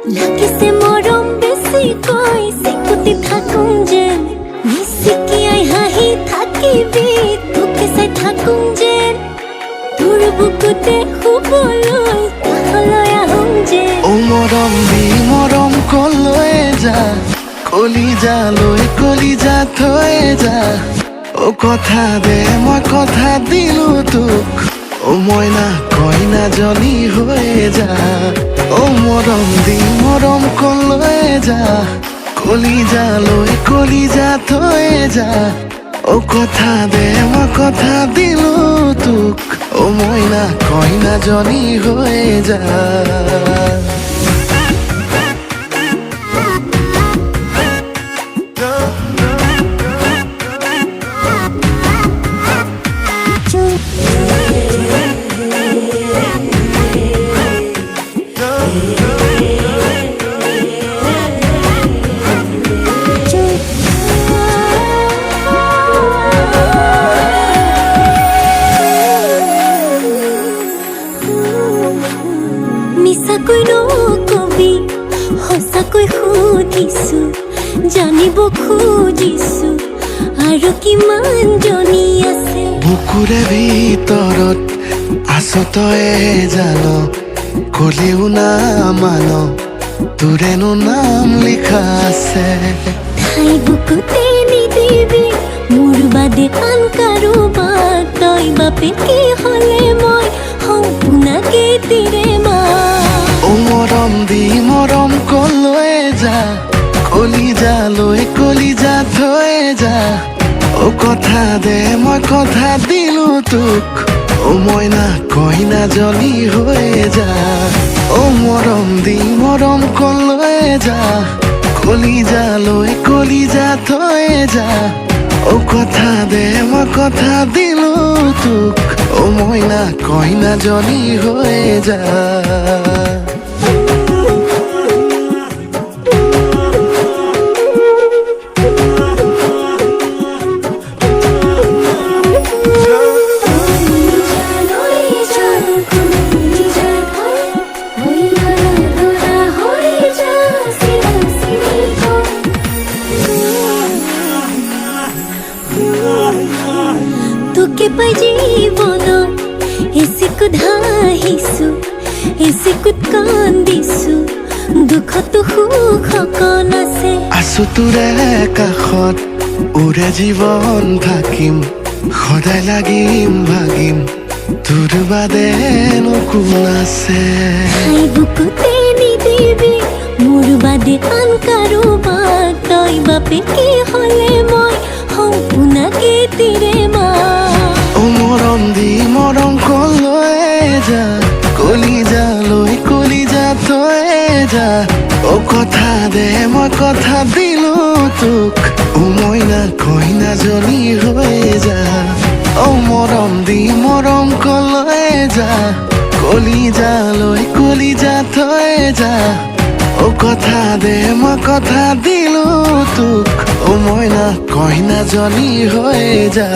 লাগিছে মৰম বেছিকৈ চিকুটি থাকোঁ যেন মিচিকিয়াই হাঁহি থাকিবি তোকে চাই থাকোঁ যেন তোৰ বুকুতে শুবলৈ কাষলৈ আহোঁ যেন ও মৰম দি মৰম কলৈ যা কলিজা থৈ যা ও কথা দে মই কথা দিলো তোক ও মইনা কইনাজনী হৈ যা ও মৰম দি মৰম কলৈ যা কলিজা থৈ যা ও কথা দে মই কথা দিলো তোক ও মইনা কইনাজনী হৈ যা মিছাকৈ নকবি সঁচাকৈ সুধিছো জানিব খুজিছো আৰু কিমান জনী আছে বুকুৰে ভিতৰত আছ তয়ে জান কলেও না মান তোৰেনো নাম লিখা আছে ঠাই বুকুতে নিদিবি মোৰ বাদে আন কাৰোবাক তই বাপে কি হ'লে মই সম্পূৰ্ণাকে তিৰে মা ও মৰম দি মৰম কলৈ যা কলিজা থৈ যা ও কথা দে মই কথা দিলো তোক ও মইনা কইনাজনী হৈ যা ও মৰম দি মৰম কলৈ যা কলিজা থৈ যা ও কথা দে মই কথা দিলো তোক ও মইনা কইনাজনী হৈ যা তোকে পাই জীৱনত এচিকুত হাঁহিছো এচিকুত কান্দিছো দুখতো সুখ অকণ আছে আছো তোৰে কাষত ওৰে জীৱন থাকিম সদায় লাগিম ভাগিম তোৰ বাদে কোন আছে ঠাই বুকুতে নিদিবি মোৰ বাদে আন কাৰোবাক তই বাপে কি হ'লে মই সম্পূৰ্ণাকে তিৰে মা ও মৰম দি মৰম কলৈ যা কলিজা থৈ যা ও কথা দে মই কথা দিলো তোক ও মইনা কইনাজনী হৈ যা ও মৰম দি মৰম কলৈ যা কলিজা থৈ যা ও কথা দে মই কথা দিলো তোক ও মইনা কইনাজনী হৈ যা